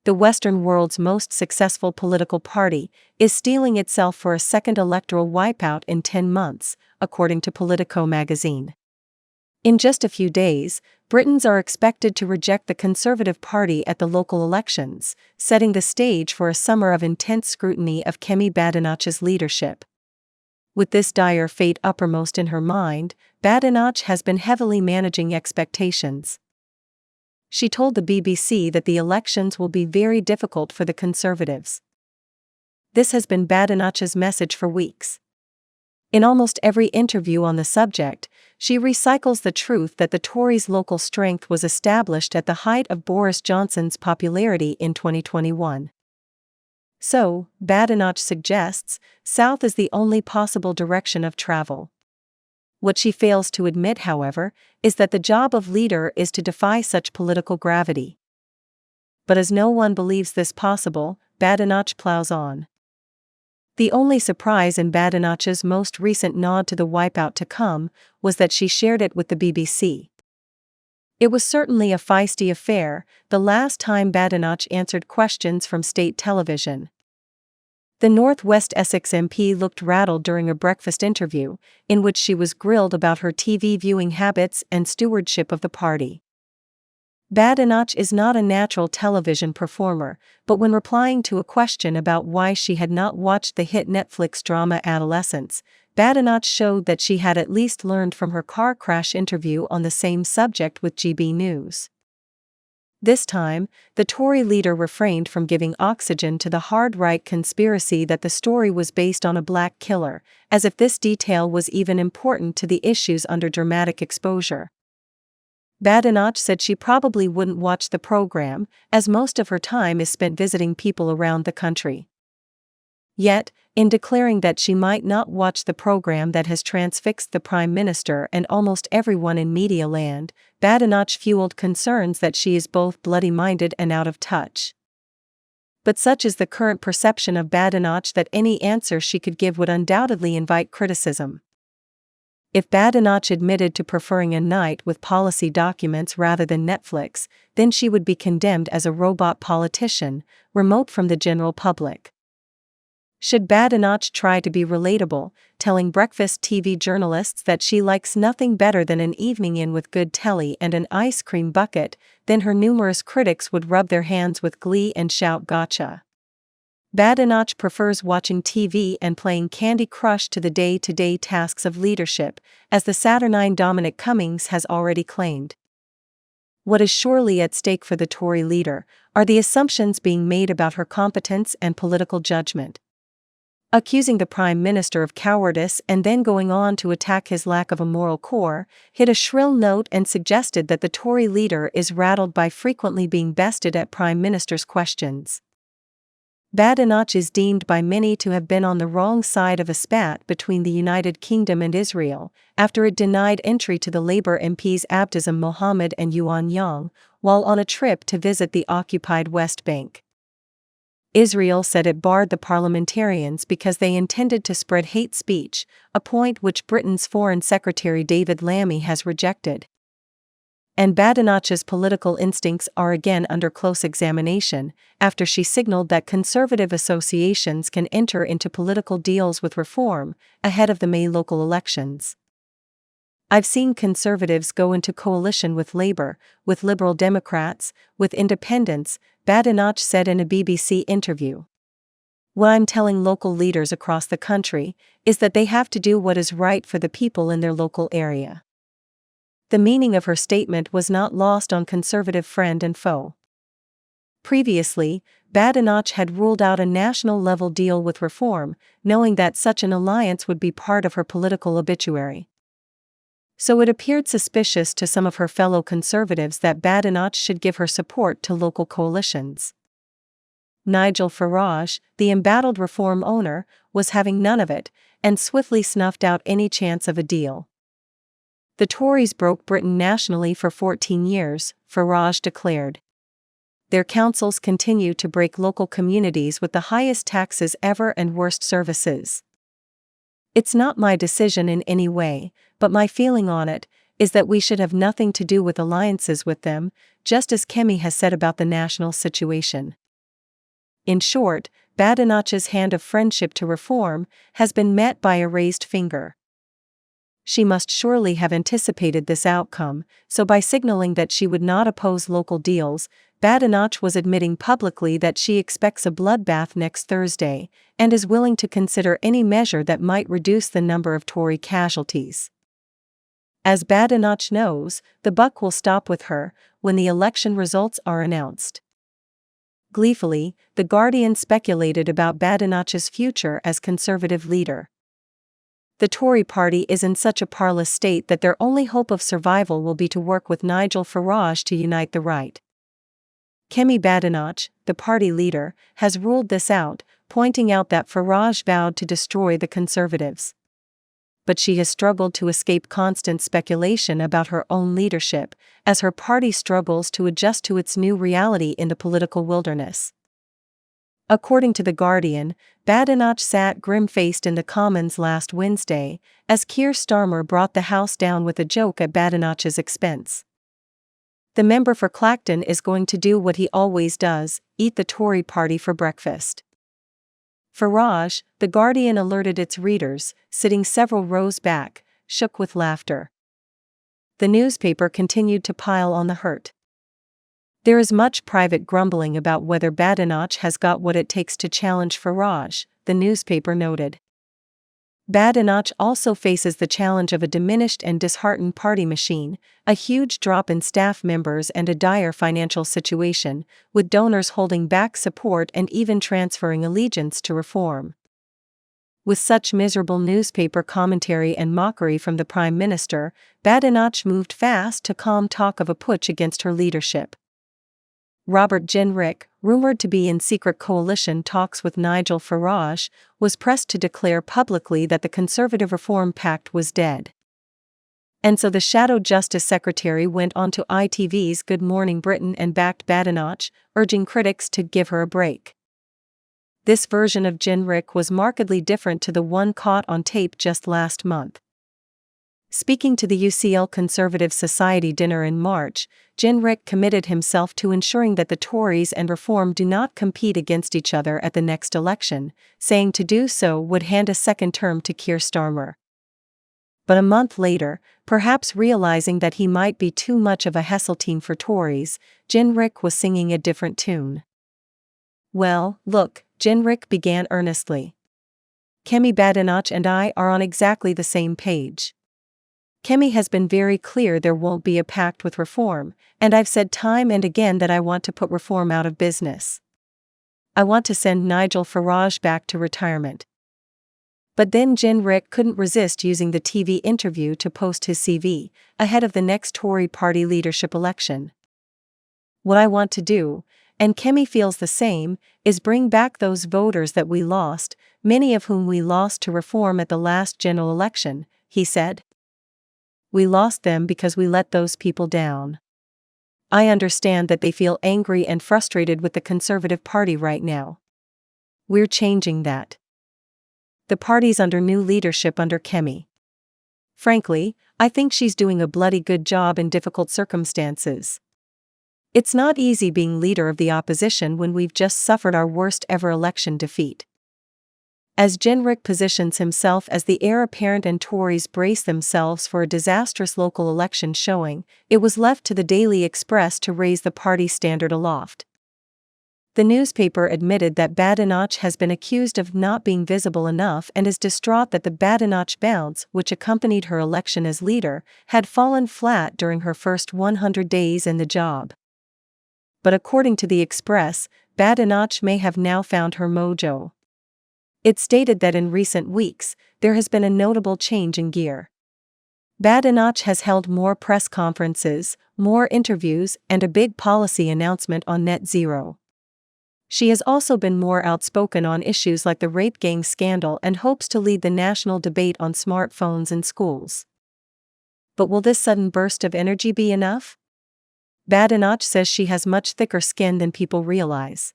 the Western world's most successful political party, is steeling itself for a second electoral wipeout in 10 months, according to Politico magazine. In just a few days, Britons are expected to reject the Conservative Party at the local elections, setting the stage for a summer of intense scrutiny of Kemi Badenoch's leadership. With this dire fate uppermost in her mind, Badenoch has been heavily managing expectations. She told the BBC that the elections will be very difficult for the Conservatives. This has been Badenoch's message for weeks. In almost every interview on the subject, she recycles the truth that the Tories' local strength was established at the height of Boris Johnson's popularity in 2021. So, Badenoch suggests, south is the only possible direction of travel. What she fails to admit, however, is that the job of leader is to defy such political gravity. But as no one believes this possible, Badenoch plows on. The only surprise in Badenoch's most recent nod to the wipeout to come was that she shared it with the BBC. It was certainly a feisty affair, the last time Badenoch answered questions from state television. The North West Essex MP looked rattled during a breakfast interview, in which she was grilled about her TV viewing habits and stewardship of the party. Badenoch is not a natural television performer, but when replying to a question about why she had not watched the hit Netflix drama Adolescence, Badenoch showed that she had at least learned from her car crash interview on the same subject with GB News. This time, the Tory leader refrained from giving oxygen to the hard-right conspiracy that the story was based on a black killer, as if this detail was even important to the issues under dramatic exposure. Badenoch said she probably wouldn't watch the program, as most of her time is spent visiting people around the country. Yet, in declaring that she might not watch the program that has transfixed the Prime Minister and almost everyone in media land, Badenoch fueled concerns that she is both bloody-minded and out of touch. But such is the current perception of Badenoch that any answer she could give would undoubtedly invite criticism. If Badenoch admitted to preferring a night with policy documents rather than Netflix, then she would be condemned as a robot politician, remote from the general public. Should Badenoch try to be relatable, telling breakfast TV journalists that she likes nothing better than an evening in with good telly and an ice cream bucket, then her numerous critics would rub their hands with glee and shout gotcha. Badenoch prefers watching TV and playing Candy Crush to the day-to-day tasks of leadership, as the saturnine Dominic Cummings has already claimed. What is surely at stake for the Tory leader are the assumptions being made about her competence and political judgment. Accusing the Prime Minister of cowardice and then going on to attack his lack of a moral core, hit a shrill note and suggested that the Tory leader is rattled by frequently being bested at Prime Minister's questions. Badenoch is deemed by many to have been on the wrong side of a spat between the United Kingdom and Israel, after it denied entry to the Labour MPs Abdeslam Mohammed and Yuan Yang, while on a trip to visit the occupied West Bank. Israel said it barred the parliamentarians because they intended to spread hate speech, a point which Britain's Foreign Secretary David Lammy has rejected. And Badenoch's political instincts are again under close examination, after she signaled that Conservative associations can enter into political deals with Reform, ahead of the May local elections. I've seen Conservatives go into coalition with Labour, with Liberal Democrats, with Independents, Badenoch said in a BBC interview. What I'm telling local leaders across the country is that they have to do what is right for the people in their local area. The meaning of her statement was not lost on Conservative friend and foe. Previously, Badenoch had ruled out a national-level deal with Reform, knowing that such an alliance would be part of her political obituary. So it appeared suspicious to some of her fellow Conservatives that Badenoch should give her support to local coalitions. Nigel Farage, the embattled Reform owner, was having none of it, and swiftly snuffed out any chance of a deal. The Tories broke Britain nationally for 14 years, Farage declared. Their councils continue to break local communities with the highest taxes ever and worst services. It's not my decision in any way, but my feeling on it is that we should have nothing to do with alliances with them, just as Kemi has said about the national situation. In short, Badenoch's hand of friendship to reform has been met by a raised finger. She must surely have anticipated this outcome, so by signaling that she would not oppose local deals, Badenoch was admitting publicly that she expects a bloodbath next Thursday, and is willing to consider any measure that might reduce the number of Tory casualties. As Badenoch knows, the buck will stop with her when the election results are announced. Gleefully, The Guardian speculated about Badenoch's future as Conservative leader. The Tory party is in such a parlous state that their only hope of survival will be to work with Nigel Farage to unite the right. Kemi Badenoch, the party leader, has ruled this out, pointing out that Farage vowed to destroy the Conservatives. But she has struggled to escape constant speculation about her own leadership, as her party struggles to adjust to its new reality in the political wilderness. According to The Guardian, Badenoch sat grim-faced in the Commons last Wednesday, as Keir Starmer brought the House down with a joke at Badenoch's expense. The member for Clacton is going to do what he always does, eat the Tory party for breakfast. Farage, The Guardian alerted its readers, sitting several rows back, shook with laughter. The newspaper continued to pile on the hurt. There is much private grumbling about whether Badenoch has got what it takes to challenge Farage, the newspaper noted. Badenoch also faces the challenge of a diminished and disheartened party machine, a huge drop in staff members and a dire financial situation, with donors holding back support and even transferring allegiance to Reform. With such miserable newspaper commentary and mockery from the Prime Minister, Badenoch moved fast to calm talk of a putsch against her leadership. Robert Jenrick, rumored to be in secret coalition talks with Nigel Farage, was pressed to declare publicly that the Conservative Reform Pact was dead. And so the Shadow Justice Secretary went on to ITV's Good Morning Britain and backed Badenoch, urging critics to give her a break. This version of Jenrick was markedly different to the one caught on tape just last month. Speaking to the UCL Conservative Society dinner in March, Jenrick committed himself to ensuring that the Tories and Reform do not compete against each other at the next election, saying to do so would hand a second term to Keir Starmer. But a month later, perhaps realizing that he might be too much of a Heseltine for Tories, Jenrick was singing a different tune. "Well, look," Jenrick began earnestly. "Kemi Badenoch and I are on exactly the same page. Kemi has been very clear there won't be a pact with Reform, and I've said time and again that I want to put Reform out of business. I want to send Nigel Farage back to retirement." But then Jenrick couldn't resist using the TV interview to post his CV, ahead of the next Tory party leadership election. "What I want to do, and Kemi feels the same, is bring back those voters that we lost, many of whom we lost to Reform at the last general election," he said. "We lost them because we let those people down. I understand that they feel angry and frustrated with the Conservative Party right now. We're changing that. The party's under new leadership under Kemi. Frankly, I think she's doing a bloody good job in difficult circumstances. It's not easy being leader of the opposition when we've just suffered our worst ever election defeat." As Jenrick positions himself as the heir apparent and Tories brace themselves for a disastrous local election showing, it was left to the Daily Express to raise the party standard aloft. The newspaper admitted that Badenoch has been accused of not being visible enough and is distraught that the Badenoch bounce, which accompanied her election as leader, had fallen flat during her first 100 days in the job. But according to the Express, Badenoch may have now found her mojo. It stated that in recent weeks, there has been a notable change in gear. Badenoch has held more press conferences, more interviews, and a big policy announcement on net zero. She has also been more outspoken on issues like the rape gang scandal and hopes to lead the national debate on smartphones in schools. But will this sudden burst of energy be enough? Badenoch says she has much thicker skin than people realize.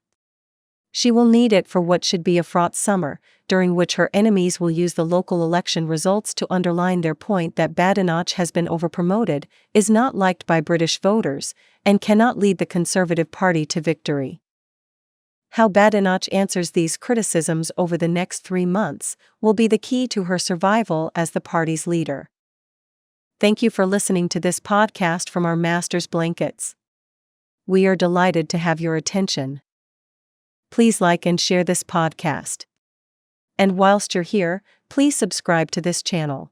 She will need it for what should be a fraught summer, during which her enemies will use the local election results to underline their point that Badenoch has been overpromoted, is not liked by British voters, and cannot lead the Conservative Party to victory. How Badenoch answers these criticisms over the next 3 months will be the key to her survival as the party's leader. Thank you for listening to this podcast from our master's blankets. We are delighted to have your attention. Please like and share this podcast. And whilst you're here, please subscribe to this channel.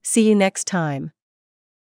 See you next time.